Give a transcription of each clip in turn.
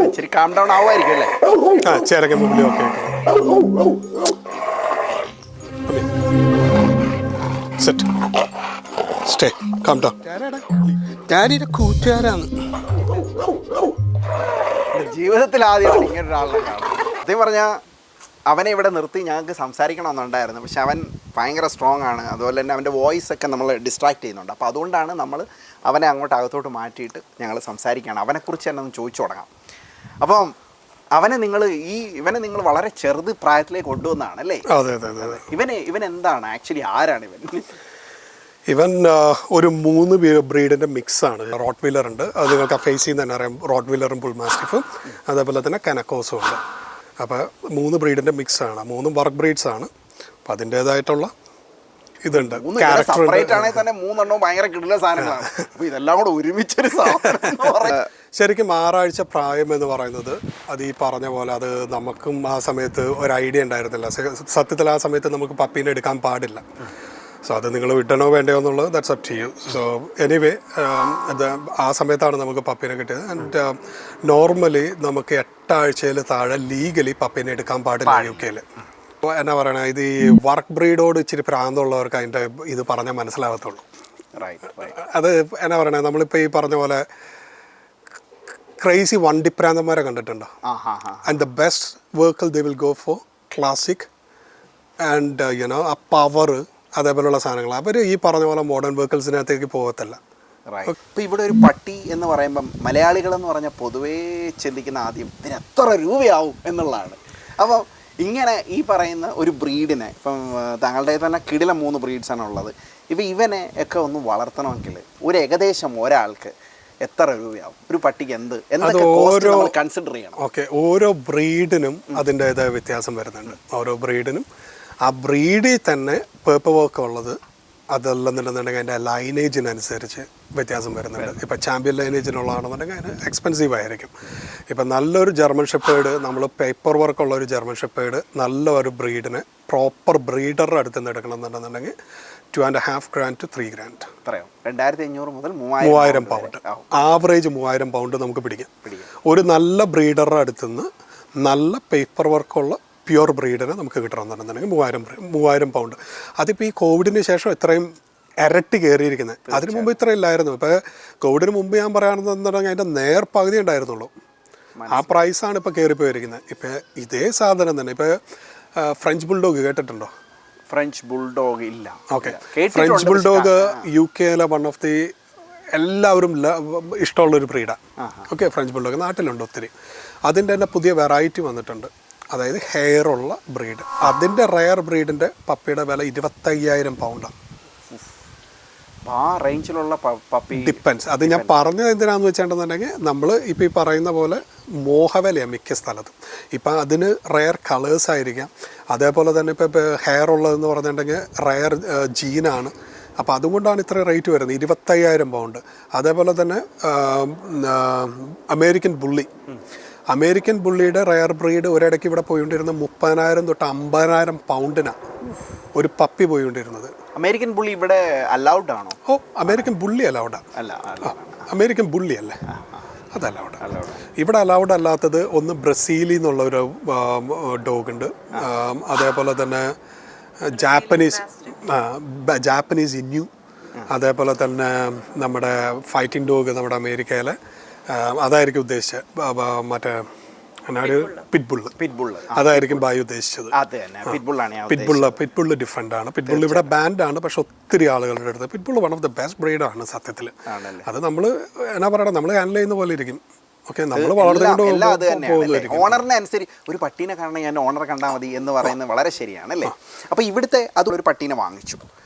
ഇച്ചിരി calm down ആവുമായിരിക്കും അല്ലേ? ചേരൊക്കെ മുമ്പിൽ okay set stay calm down. ഞാനീൻ്റെ കൂട്ടുകാരാണ്. ജീവിതത്തിൽ ആദ്യമാണ് ഇങ്ങനെ ഒരാളെ കാണുന്നത്. സത്യം പറഞ്ഞാൽ അവനെ ഇവിടെ നിർത്തി ഞങ്ങൾക്ക് സംസാരിക്കണമെന്നുണ്ടായിരുന്നു. പക്ഷെ അവൻ ഭയങ്കര സ്ട്രോങ് ആണ്. അതുപോലെ തന്നെ അവൻ്റെ വോയിസ് ഒക്കെ നമ്മൾ ഡിസ്ട്രാക്ട് ചെയ്യുന്നുണ്ട്. അപ്പോൾ അതുകൊണ്ടാണ് നമ്മൾ അവനെ അങ്ങോട്ട് അകത്തോട്ട് മാറ്റിയിട്ട് ഞങ്ങൾ സംസാരിക്കുകയാണ്. അവനെക്കുറിച്ച് തന്നെ ഒന്ന് ചോദിച്ചു തുടങ്ങാം. അപ്പം ഇവനെ നിങ്ങൾ വളരെ ചെറുത് പ്രായത്തിലേക്ക് കൊണ്ടുവന്നതാണ് അല്ലേ? അതെ അതെ അതെ. ഇവൻ എന്താണ് ആക്ച്വലി? ആരാണ് ഇവൻ? ഇവൻ ഒരു 3 ബ്രീഡിൻ്റെ മിക്സാണ്. റോട്ട് വീലർ ഉണ്ട്, അത് നിങ്ങൾക്ക് ഫേസ് ചെയ്യുന്ന തന്നെ അറിയാം. റോട്ട് വീലറും ബുൾ മാസ്റ്റിഫും അതേപോലെ തന്നെ കനക്കോസും ഉണ്ട്. അപ്പോൾ 3 ബ്രീഡിൻ്റെ മിക്സാണ്. 3 വർക്ക് ബ്രീഡ്സ് ആണ്. അപ്പം അതിൻ്റേതായിട്ടുള്ള ഇതുണ്ട്. സെപ്പറേറ്റ് ആണെങ്കിൽ തന്നെ 3 എണ്ണവും ഭയങ്കര കിടിലൻ സാധനങ്ങളാണ്. അപ്പോൾ ഇതെല്ലാം കൂടെ ഒരുമിച്ചൊരു സാധനം. ശരിക്കും 6 ആഴ്ച പ്രായം എന്ന് പറയുന്നത് അത് ഈ പറഞ്ഞ പോലെ അത് നമുക്കും ആ സമയത്ത് ഒരു ഐഡിയ ഉണ്ടായിരുന്നില്ല. സത്യത്തിൽ ആ സമയത്ത് നമുക്ക് പപ്പീനെ എടുക്കാൻ പാടില്ല. സോ അത് നിങ്ങൾ വിടണോ വേണ്ടയോ എന്നുള്ളത് that's up to you. So anyway ആ സമയത്താണ് നമുക്ക് പപ്പീനെ കിട്ടിയത്. ആൻഡ് നോർമലി നമുക്ക് 8 ആഴ്ചയിൽ താഴെ ലീഗലി പപ്പീനെ എടുക്കാൻ പാടില്ല UK. അപ്പോൾ എന്നാ പറയണേ, ഇത് ഈ വർക്ക് ബ്രീഡോട് ഇച്ചിരി പ്രാന്തമുള്ളവർക്ക് അതിൻ്റെ ഇത് പറഞ്ഞാൽ മനസ്സിലാകത്തുള്ളൂ. അത് എന്നാ പറയണേ, നമ്മളിപ്പോൾ ഈ പറഞ്ഞ പോലെ ക്രേസി വണ്ടിപ്രാന്തന്മാരെ കണ്ടിട്ടുണ്ടോ? And the best vehicle they will go for classic and you know ആ പവർ അതേപോലെയുള്ള സാധനങ്ങൾ. അവർ ഈ പറഞ്ഞ പോലെ മോഡേൺ വെഹിക്കിൾസിനകത്തേക്ക് പോകത്തില്ല. ഇപ്പോൾ ഇവിടെ ഒരു പട്ടി എന്ന് പറയുമ്പം മലയാളികളെന്ന് പറഞ്ഞാൽ പൊതുവേ ചിന്തിക്കുന്ന ആദ്യം ഇതിന് എത്ര രൂപയാവും എന്നുള്ളതാണ്. അപ്പം ഇങ്ങനെ ഈ പറയുന്ന ഒരു ബ്രീഡിനെ, ഇപ്പം താങ്കളുടെ തന്നെ കിടിലം 3 ബ്രീഡ്സാണ് ഉള്ളത്. ഇപ്പം ഇവനെ ഒക്കെ ഒന്ന് വളർത്തണമെങ്കിൽ ഒരു ഏകദേശം ഒരാൾക്ക് എത്ര രൂപയാവും? ഒരു പട്ടിക്ക് എന്തൊക്കെ കൺസിഡർ ചെയ്യണം? ഓക്കെ, ഓരോ ബ്രീഡിനും അതിൻ്റേതായ വ്യത്യാസം വരുന്നുണ്ട്. ഓരോ ബ്രീഡിനും ആ ബ്രീഡിൽ തന്നെ പേപ്പർ വർക്ക് ഉള്ളത് അതല്ലെന്നുണ്ടെന്നുണ്ടെങ്കിൽ അതിൻ്റെ ലൈനേജിനനുസരിച്ച് വ്യത്യാസം വരുന്നുണ്ട്. ഇപ്പം ചാമ്പ്യൻ ലൈനേജിനുള്ളതാണെന്നുണ്ടെങ്കിൽ അതിന് എക്സ്പെൻസീവ് ആയിരിക്കും. ഇപ്പം നല്ലൊരു ജർമ്മൻ ഷെപ്പേർഡ്, നമ്മൾ പേപ്പർ വർക്കുള്ള ഒരു ജർമ്മൻ ഷെപ്പേർഡ് നല്ലൊരു ബ്രീഡിനെ പ്രോപ്പർ ബ്രീഡറുടെ അടുത്ത് നിന്ന് എടുക്കണമെന്നുണ്ടെന്നുണ്ടെങ്കിൽ 2.5 grand to 3 grand. 2500 മുതൽ 3000 പൗണ്ട്, ആവറേജ് 3000 പൗണ്ട് നമുക്ക് പിടിക്കാം. ഒരു നല്ല ബ്രീഡറുടെ അടുത്തുനിന്ന് നല്ല പേപ്പർ വർക്കുള്ള പ്യുവർ ബ്രീഡിനെ നമുക്ക് കിട്ടണമെന്നുണ്ടെന്നുണ്ടെങ്കിൽ 3000 പൗണ്ട്. അതിപ്പോൾ ഈ കോവിഡിന് ശേഷം ഇത്രയും ഇരട്ടി കയറിയിരിക്കുന്നത്. അതിന് മുമ്പ് ഇത്ര ഇല്ലായിരുന്നു. ഇപ്പോൾ കോവിഡിന് മുമ്പ് ഞാൻ പറയുകയാണെന്നുണ്ടെങ്കിൽ അതിൻ്റെ നേർപകുതി ഉണ്ടായിരുന്നുള്ളൂ. ആ പ്രൈസാണ് ഇപ്പോൾ കയറിപ്പോയിരിക്കുന്നത്. ഇപ്പോൾ ഇതേ സാധനം തന്നെ. ഇപ്പോൾ ഫ്രഞ്ച് ബുൾഡോഗ് കേട്ടിട്ടുണ്ടോ? ഫ്രഞ്ച് ബുൾഡോഗ് ഇല്ല. Okay, French bulldog UK one of the എല്ലാവരും ഇഷ്ടമുള്ളൊരു ബ്രീഡാണ്. ഓക്കെ, ഫ്രഞ്ച് ബുൾഡോഗ് നാട്ടിലുണ്ട് ഒത്തിരി. അതിൻ്റെ തന്നെ പുതിയ വെറൈറ്റി വന്നിട്ടുണ്ട്. അതായത് ഹെയർ ഉള്ള ബ്രീഡ്. അതിൻ്റെ റെയർ ബ്രീഡിൻ്റെ പപ്പിയുടെ വില 25,000 പൗണ്ടാണ്. ആ റേഞ്ചിലുള്ള പപ്പി ഡിപ്പെൻസ്. അത് ഞാൻ പറഞ്ഞത് എന്തിനാണെന്ന് വെച്ചിട്ടുണ്ടെന്നുണ്ടെങ്കിൽ നമ്മൾ ഇപ്പോൾ ഈ പറയുന്ന പോലെ മോഹവിലയാണ് മിക്ക സ്ഥലത്തും. ഇപ്പം അതിന് റെയർ കളേഴ്സ് ആയിരിക്കാം. അതേപോലെ തന്നെ ഇപ്പോൾ ഹെയർ ഉള്ളതെന്ന് പറഞ്ഞിട്ടുണ്ടെങ്കിൽ റെയർ ജീനാണ്. അപ്പോൾ അതുകൊണ്ടാണ് ഇത്ര റേറ്റ് വരുന്നത്, 25,000 പൗണ്ട്. അതേപോലെ തന്നെ അമേരിക്കൻ ബുള്ളിയുടെ റെയർ ബ്രീഡ് ഒരിടയ്ക്ക് ഇവിടെ പോയിക്കൊണ്ടിരുന്ന 30,000 തൊട്ട് 50,000 പൗണ്ടിനാണ് ഒരു പപ്പി പോയിക്കൊണ്ടിരുന്നത്. അമേരിക്കൻ ബുള്ളി ഇവിടെ അലൗഡ് ആണോ? ഓ, അമേരിക്കൻ ബുള്ളി അലൗഡാ. അമേരിക്കൻ ബുള്ളി അല്ലേ, അത് അലൗഡ്. ഇവിടെ അലൗഡ് അല്ലാത്തത് ഒന്ന് ബ്രസീലിൽ നിന്നുള്ളൊരു ഡോഗുണ്ട്. അതേപോലെ തന്നെ ജാപ്പനീസ് ഇന്യു. അതേപോലെ തന്നെ നമ്മുടെ ഫൈറ്റിംഗ് ഡോഗ് നമ്മുടെ അമേരിക്കയിലെ അതായിരിക്കും ഉദ്ദേശിച്ചത്. മറ്റേ പിറ്റ്ബുള്ള് അതായിരിക്കും ബായി ഉദ്ദേശിച്ചത്. പിറ്റ്ബുള്ള് ഡിഫറെൻ്റ് ആണ്. പിറ്റ്ബുള്ള് ഇവിടെ ബാൻഡാണ്, പക്ഷെ ഒത്തിരി ആളുകളുടെ അടുത്ത് പിറ്റ്ബുള്ള് വൺ ഓഫ് ദ ബെസ്റ്റ് ബ്രീഡാണ് സത്യത്തിൽ. അത് നമ്മൾ എന്നാ പറയണ, നമ്മൾ ഹാൻഡിൽ ചെയ്യുന്ന പോലെ ഇരിക്കും. ഓക്കെ, നമ്മൾ ഓണറിനെ അനുസരിച്ച് ഒരു പട്ടീനെ കാണണം, ഞാൻ ഓണറെ കണ്ടാൽ മതി എന്ന് പറയുന്നത് വളരെ ശരിയാണ് അല്ലേ? അപ്പോൾ ഇവിടുത്തെ അതൊരു പട്ടീനെ വാങ്ങിച്ചു.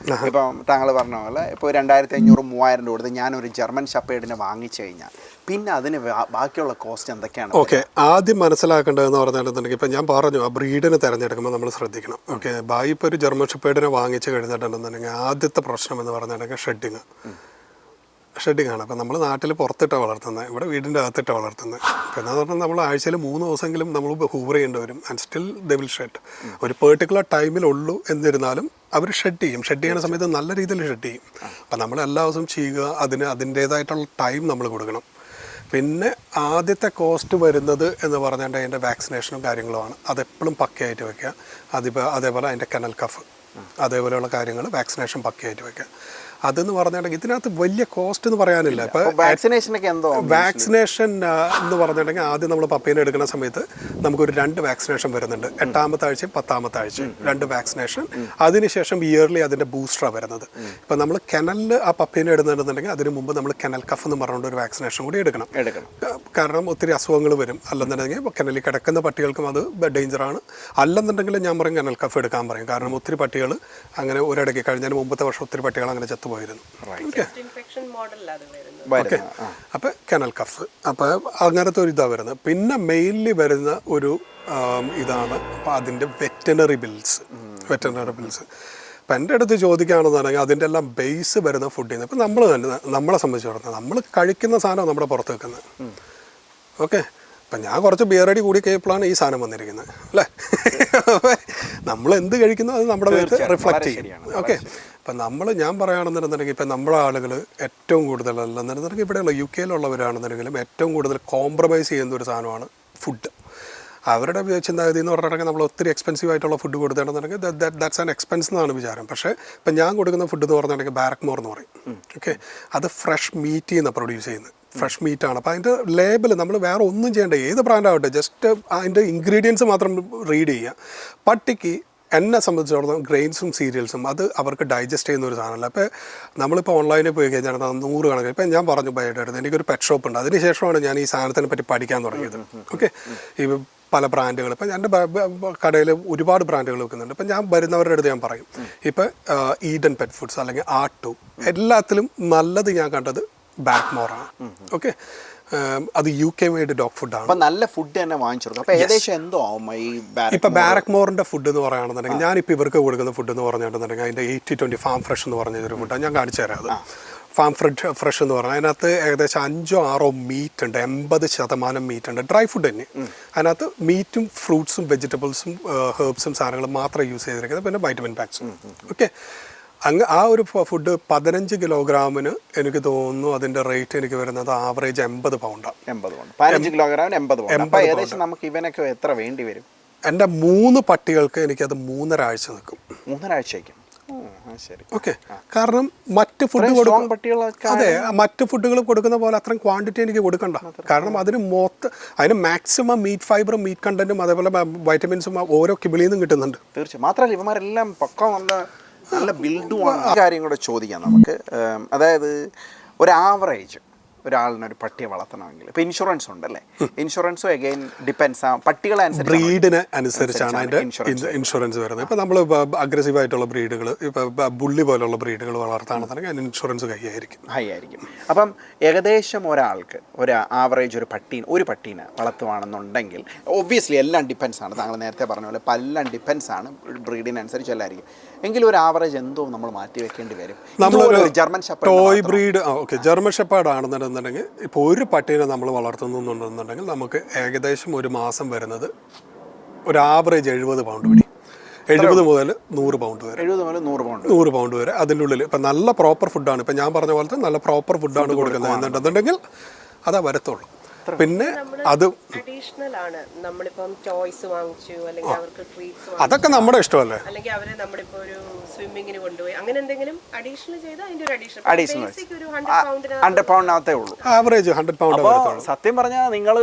ഇപ്പം താങ്കൾ പറഞ്ഞ പോലെ ഇപ്പോൾ 2,500-3,000 രൂപ കൊടുത്ത് ഞാനൊരു ജർമ്മൻ ഷെപ്പേർഡിനെ വാങ്ങിച്ചു കഴിഞ്ഞാൽ പിന്നെ അതിന് ബാക്കിയുള്ള കോസ്റ്റ് എന്തൊക്കെയാണ്? ഓക്കെ, ആദ്യം മനസ്സിലാക്കേണ്ടതെന്ന് പറഞ്ഞിട്ടുണ്ടെങ്കിൽ ഇപ്പം ഞാൻ പറഞ്ഞു ആ ബ്രീഡിനെ തിരഞ്ഞെടുക്കുമ്പോൾ നമ്മൾ ശ്രദ്ധിക്കണം. ഓക്കെ, ബായി ഇപ്പോൾ ഒരു ജർമ്മൻ ഷെപ്പേർഡിനെ വാങ്ങിച്ച് കഴിഞ്ഞിട്ടുണ്ടെന്നുണ്ടെങ്കിൽ ആദ്യത്തെ പ്രശ്നം എന്ന് പറഞ്ഞിട്ടുണ്ടെങ്കിൽ ഷെഡിങ് ആണ്. അപ്പം നമ്മൾ നാട്ടിൽ പുറത്തിട്ടാണ് വളർത്തുന്നത്, ഇവിടെ വീടിൻ്റെ അകത്തിട്ടാണ് വളർത്തുന്നത്. പിന്നെ എന്ന് പറഞ്ഞാൽ നമ്മൾ ആഴ്ചയിൽ 3 ദിവസമെങ്കിലും നമ്മൾ ഹൂവർ ചെയ്യേണ്ടി വരും. And still they will shed. ഒരു പെർട്ടിക്കുലർ ടൈമിലുള്ളൂ എന്നിരുന്നാലും അവർ ഷെഡ് ചെയ്യുന്ന സമയത്ത് നല്ല രീതിയിൽ ഷെഡ് ചെയ്യും. അപ്പം നമ്മൾ എല്ലാ ദിവസവും ചെയ്യുക, അതിന് അതിൻ്റേതായിട്ടുള്ള ടൈം നമ്മൾ കൊടുക്കണം. പിന്നെ ആദ്യത്തെ കോസ്റ്റ് വരുന്നത് എന്ന് പറഞ്ഞാൽ അതിൻ്റെ വാക്സിനേഷനും കാര്യങ്ങളുമാണ്. അതെപ്പോഴും പക്കയായിട്ട് വെക്കുക. അതേപോലെ അതിൻ്റെ കനൽ കഫ് അതേപോലെയുള്ള കാര്യങ്ങൾ വാക്സിനേഷൻ പക്കയായിട്ട് വെക്കുക. അതെന്ന് പറഞ്ഞിട്ടുണ്ടെങ്കിൽ ഇതിനകത്ത് വലിയ കോസ്റ്റ് എന്ന് പറയാനില്ല. ഇപ്പോൾ വാക്സിനേഷനൊക്കെ എന്തോ വാക്സിനേഷൻ എന്ന് പറഞ്ഞിട്ടുണ്ടെങ്കിൽ ആദ്യം നമ്മൾ പപ്പീനെ എടുക്കുന്ന സമയത്ത് നമുക്കൊരു 2 വാക്സിനേഷൻ വരുന്നുണ്ട്. 8ാമത്തെ ആഴ്ചയും 10ാമത്തെ ആഴ്ചയും 2 വാക്സിനേഷൻ. അതിനുശേഷം ഇയർലി അതിൻ്റെ ബൂസ്റ്ററാണ് വരുന്നത്. ഇപ്പം നമ്മൾ കെനലിൽ ആ പപ്പീനെ ഇടുന്നുണ്ടെന്നുണ്ടെങ്കിൽ അതിന് മുമ്പ് നമ്മൾ കെനൽ കഫ് എന്ന് പറഞ്ഞുകൊണ്ട് ഒരു വാക്സിനേഷൻ കൂടി എടുക്കണം. കാരണം ഒത്തിരി അസുഖങ്ങൾ വരും. അല്ലെന്നുണ്ടെങ്കിൽ കെനലിൽ കിടക്കുന്ന പട്ടികൾക്കും അത് ഡേഞ്ചറാണ്. അല്ലെന്നുണ്ടെങ്കിൽ ഞാൻ പറയും കെനൽ കഫ് എടുക്കാൻ പറയും. കാരണം ഒത്തിരി പട്ടികൾ അങ്ങനെ ഒരിടയ്ക്ക് കഴിഞ്ഞതിന് മുമ്പത്തെ വർഷം ഒത്തിരി പട്ടികൾ അങ്ങനെ ചത്തുപോയിരുന്നു. ഓക്കെ, അപ്പം കെനൽ കഫ്, അപ്പം അങ്ങനത്തെ ഒരു ഇതാണ് വരുന്നത്. പിന്നെ മെയിൻലി വരുന്ന ഒരു ഇതാണ് അതിൻ്റെ വെറ്റനറി ബിൽസ്. അപ്പം എൻ്റെ അടുത്ത് ചോദിക്കുകയാണെന്നുണ്ടെങ്കിൽ അതിൻ്റെ എല്ലാം ബേസ് വരുന്ന ഫുഡിൽ നിന്ന്. ഇപ്പം നമ്മൾ തന്നെ നമ്മളെ സംബന്ധിച്ചിടത്തോളം നമ്മൾ കഴിക്കുന്ന സാധനം നമ്മുടെ പുറത്ത് വെക്കുന്നത്. ഓക്കെ, അപ്പം ഞാൻ കുറച്ച് ബിയറടി കൂടി കഴിയപ്പോഴാണ് ഈ സാധനം വന്നിരിക്കുന്നത് അല്ലേ. നമ്മൾ എന്ത് കഴിക്കുന്നോ അത് നമ്മുടെ മേത്ത് റിഫ്ലക്റ്റ് ചെയ്യും. ഓക്കെ, ഇപ്പം ഞാൻ പറയുകയാണെന്നുണ്ടെങ്കിൽ ഇപ്പം നമ്മുടെ ആളുകൾ ഏറ്റവും കൂടുതൽ അല്ലെന്നുണ്ടെങ്കിൽ ഇവിടെയുള്ള UK യിലുള്ളവരാണെന്നുണ്ടെങ്കിലും ഏറ്റവും കൂടുതൽ കോംപ്രമൈസ് ചെയ്യുന്ന ഒരു സാധനമാണ് ഫുഡ്. അവരുടെ ചിന്താഗതി എന്ന് പറഞ്ഞിട്ടുണ്ടെങ്കിൽ നമ്മൾ ഒത്തിരി എക്സ്പെൻസീവ് ആയിട്ടുള്ള ഫുഡ് കൊടുത്തിട്ടുണ്ടെങ്കിൽ ദാറ്റ്സ് ആൻ എക്സ്പെൻസ് എന്നാണ് വിചാരം. പക്ഷേ ഇപ്പം ഞാൻ കൊടുക്കുന്ന ഫുഡ് എന്ന് പറഞ്ഞിട്ടുണ്ടെങ്കിൽ ബാരക്മോർ എന്ന് പറയും. ഓക്കെ, അത് ഫ്രഷ് മീറ്റിൽ നിന്ന് പ്രൊഡ്യൂസ് ചെയ്യുന്നത്. ഫ്രഷ് മീറ്റാണ്. അപ്പോൾ അതിൻ്റെ ലേബിൾ നമ്മൾ വേറെ ഒന്നും ചെയ്യേണ്ട, ഏത് ബ്രാൻഡാവട്ടെ, ജസ്റ്റ് അതിൻ്റെ ഇൻഗ്രീഡിയൻസ് മാത്രം റീഡ് ചെയ്യുക. പട്ടിക്ക് എന്നെ സംബന്ധിച്ചിടത്തോളം ഗ്രെയിൻസും സീരിയൽസും അത് അവർക്ക് ഡൈജസ്റ്റ് ചെയ്യുന്ന ഒരു സാധനമല്ല. അപ്പോൾ നമ്മളിപ്പോൾ ഓൺലൈനിൽ പോയി കഴിഞ്ഞാൽ 100 കണക്കിന് ഇപ്പം ഞാൻ പറഞ്ഞു ബൈയുടെ അടുത്ത് എനിക്കൊരു പെറ്റ് ഷോപ്പ് ഉണ്ട്. അതിനുശേഷമാണ് ഞാൻ ഈ സാധനത്തിനെ പറ്റി പഠിക്കാൻ തുടങ്ങിയത്. ഓക്കെ, ഈ പല ബ്രാൻഡുകൾ ഇപ്പം എൻ്റെ കടയിൽ ഒരുപാട് ബ്രാൻഡുകൾ വെക്കുന്നുണ്ട്. ഇപ്പം ഞാൻ വരുന്നവരുടെ അടുത്ത് ഞാൻ പറയും, ഇപ്പം ഈഡൻ പെറ്റ് ഫുഡ്സ് അല്ലെങ്കിൽ ആർട്ടു എല്ലാത്തിലും നല്ലത് ഞാൻ കണ്ടത് ബാരക്മോറാണ്. ഓക്കെ, അത് UK മെയ്ഡ് ഡോഗ് ഫുഡാണ്. നല്ല ഫുഡ് തന്നെ വാങ്ങിച്ചു. ഏകദേശം എന്തോ ഇപ്പം ബാരക്മോറിൻ്റെ ഫുഡ് എന്ന് പറയുകയാണെന്നുണ്ടെങ്കിൽ ഞാനിപ്പോൾ ഇവർക്ക് കൊടുക്കുന്ന ഫുഡ് എന്ന് പറഞ്ഞിട്ടുണ്ടെങ്കിൽ അതിൻ്റെ 80-20 ഫാം ഫ്രഷ് എന്ന് പറഞ്ഞൊരു ഫുഡാണ്. ഞാൻ കാണിച്ചു തരാം. അത് ഫാം ഫ്രഷ് എന്ന് പറഞ്ഞാൽ അതിനകത്ത് ഏകദേശം 5-6 മീറ്റ് ഉണ്ട്. 80% മീറ്റ് ഉണ്ട്. ഡ്രൈ ഫുഡ് തന്നെ. അതിനകത്ത് മീറ്റും ഫ്രൂട്ട്സും വെജിറ്റബിൾസും ഹെർബ്സും സാധനങ്ങൾ മാത്രമേ യൂസ് ചെയ്തിരിക്കുന്നത്. പിന്നെ വൈറ്റമിൻ പാക്സും. ഓക്കെ, ആ ഒരു ഫുഡ് 15 കിലോഗ്രാമിന് എനിക്ക് തോന്നുന്നു അതിൻ്റെ റേറ്റ് എനിക്ക് വരുന്നത് ആവറേജ് 80 പൗണ്ടാണ്. 15 കിലോഗ്രാമിന് 80 പൗണ്ട്. ഏകദേശം നമുക്ക് ഇവനൊക്കെ എത്ര വേണ്ടി വരും? എൻ്റെ 3 പട്ടികൾക്ക് എനിക്കത് 3.5 ആഴ്ച നിൽക്കും. 3.5 ആഴ്ചയ്ക്കും. ഓക്കെ, കാരണം മറ്റ് ഫുഡ് മറ്റ് ഫുഡുകൾ കൊടുക്കുന്ന പോലെ അത്രയും ക്വാണ്ടിറ്റി എനിക്ക് കൊടുക്കണ്ട. കാരണം അതിന് മാക്സിമം മീറ്റ് ഫൈബറും മീറ്റ് കണ്ടന്റും അതേപോലെ വൈറ്റമിൻസും ഓരോ കിബിളിൽ നിന്നും കിട്ടുന്നുണ്ട്. തീർച്ചയായും. മാത്രമല്ല ഇവന്മാരെല്ലാം പക്ക നല്ല ബിൽഡുമാണ്. കാര്യം കൂടെ ചോദിക്കാം നമുക്ക്. അതായത് ഒരു ആവറേജ് ഒരാളിനൊരു പട്ടിയെ വളർത്തണമെങ്കിൽ ഇപ്പം ഇൻഷുറൻസ് ഉണ്ടല്ലേ? ഇൻഷുറൻസും അഗൈൻ ഡിപ്പെൻസ് ആ പട്ടികളെ ബ്രീഡിന് അനുസരിച്ചാണ് അതിൻ്റെ ഇൻഷുറൻസ് വരുന്നത്. ഇപ്പം നമ്മൾ അഗ്രസീവ് ആയിട്ടുള്ള ബ്രീഡുകൾ, ഇപ്പം ബുള്ളി പോലുള്ള ബ്രീഡുകൾ വളർത്താണെന്നുണ്ടെങ്കിൽ അതിന് ഇൻഷുറൻസ് ഹൈ ആയിരിക്കും. അപ്പം ഏകദേശം ഒരാൾക്ക് ഒരു ആവറേജ് ഒരു പട്ടീനെ വളർത്തുവാണെന്നുണ്ടെങ്കിൽ ഒബ്വിയസ്ലി എല്ലാം ഡിപ്പെൻസ് ആണ്. താങ്കൾ നേരത്തെ പറഞ്ഞ പോലെ എല്ലാം ഡിപ്പെൻസ് ആണ്, ബ്രീഡിനനുസരിച്ച് എല്ലായിരിക്കും. എങ്കിലും ഒരു ആവറേജ് എന്തോ നമ്മൾ മാറ്റി വെക്കേണ്ടി വരും. German shepherd toy breed German shepherd ആണെന്നുണ്ടെന്നുണ്ടെങ്കിൽ ഇപ്പോൾ ഒരു പട്ടീനെ നമ്മൾ വളർത്തുന്നുണ്ടെന്നുണ്ടെങ്കിൽ നമുക്ക് ഏകദേശം ഒരു മാസം വരുന്നത് ഒരു ആവറേജ് 70 പൗണ്ട് പിടി. 70 മുതൽ 100 പൗണ്ട് വരെ. 100 പൗണ്ട് വരെ അതിൻ്റെ ഉള്ളിൽ. ഇപ്പം നല്ല പ്രോപ്പർ ഫുഡാണ്. ഇപ്പം ഞാൻ പറഞ്ഞ പോലത്തെ നല്ല പ്രോപ്പർ ഫുഡാണ് കൊടുക്കുന്നത് എന്നുണ്ടെന്നുണ്ടെങ്കിൽ അതാ വരത്തുള്ളൂ. പിന്നെ അത് അഡീഷണൽ ആണ്. നമ്മളിപ്പം ടോയ്സ് വാങ്ങിച്ചു അല്ലെങ്കിൽ അവർക്ക് ട്രീറ്റ്സ് അതൊക്കെ നമ്മുടെ ഇഷ്ടമല്ലേ, അല്ലെങ്കിൽ അവരെ നമ്മളിപ്പോ ഒരു സ്വിമ്മിങ്ങിന് കൊണ്ടുപോയി അങ്ങനെ എന്തെങ്കിലും അഡീഷണൽ ചെയ്താൽ അതിന്റെ ഒരു അഡീഷണൽ 100 പൗണ്ടിനകത്തേ ഉള്ളൂ. Average 100 pound. സത്യം പറഞ്ഞാൽ നിങ്ങൾ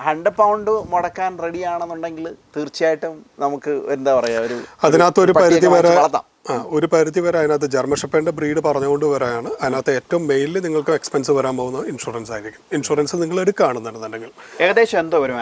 100 പൗണ്ട് മുടക്കാൻ റെഡിയാണെന്നുണ്ടെങ്കിൽ തീർച്ചയായിട്ടും നമുക്ക് എന്താ പറയുക, അതിനകത്തൊരു പരിധി വരെ അതിനകത്ത് ജർമ്മൻ ഷെപ്പേർഡിന്റെ ബ്രീഡ് പറഞ്ഞുകൊണ്ട് വരാണ്. അതിനകത്ത് ഏറ്റവും മെയിൻലി നിങ്ങൾക്ക് എക്സ്പെൻസ് വരാൻ പോകുന്നത് ഇൻഷുറൻസ് ആയിരിക്കും. ഇൻഷുറൻസ് നിങ്ങൾ എടുക്കുകയാണെന്നുണ്ടെങ്കിൽ ഏകദേശം എന്തോ വരും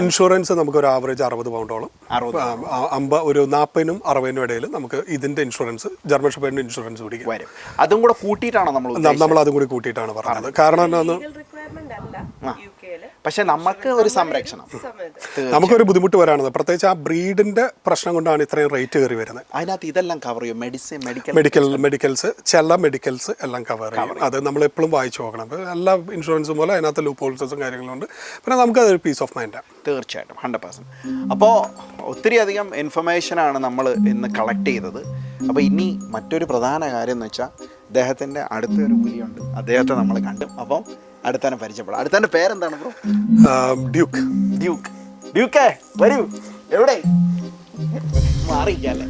ഇൻഷുറൻസ് നമുക്ക് ഒരു ആവറേജ് 60 പൗണ്ടോളം, ഒരു 40-നും 60-നും ഇടയിൽ നമുക്ക് ഇതിന്റെ ഇൻഷുറൻസ് ജർമ്മൻ ഷെപ്പേർഡിന്റെ ഇൻഷുറൻസ് പിടിക്കും. അതും കൂടെ കൂട്ടിയിട്ടാണോ നമ്മൾ അതും കൂടി കൂട്ടിയിട്ടാണ് പറഞ്ഞത്. കാരണം UK-ല്. പക്ഷെ നമുക്ക് ഒരു സംരക്ഷണം സമയത്ത് നമുക്കൊരു ബുദ്ധിമുട്ട് വരാണത്, പ്രത്യേകിച്ച് ആ ബ്രീഡിന്റെ പ്രശ്നം കൊണ്ടാണ് ഇത്രയും റേറ്റ് കയറി വരുന്നത്. അതിനകത്ത് ഇതെല്ലാം കവർ ചെയ്യും, മെഡിക്കൽസ് ചില മെഡിക്കൽസ് എല്ലാം കവർ ചെയ്യും. അത് നമ്മൾ എപ്പോഴും വായിച്ചു നോക്കണം. അപ്പോൾ എല്ലാ ഇൻഷുറൻസും പോലെ അതിനകത്ത് ലൂപ്പ് ഹോൾസും കാര്യങ്ങളുണ്ട്. പിന്നെ നമുക്ക് അതൊരു പീസ് ഓഫ് മൈൻഡാണ്. തീർച്ചയായിട്ടും 100%. അപ്പോൾ ഒത്തിരി അധികം ഇൻഫർമേഷനാണ് നമ്മൾ ഇന്ന് കളക്ട് ചെയ്തത്. അപ്പോൾ ഇനി മറ്റൊരു പ്രധാന കാര്യം എന്ന് വെച്ചാൽ അദ്ദേഹത്തിൻ്റെ അടുത്തൊരു പുലിയുണ്ട്, അദ്ദേഹത്തെ നമ്മൾ കണ്ടു. അപ്പം അടുത്തന്നെ പരിചയപ്പെടാം. അടുത്തൻ്റെ പേരെന്താണ് ബ്രോ? ഡ്യൂക്ക്. ഡ്യൂക്കേ വരൂ. എവിടെ മാറിയിക്കല്ലേ?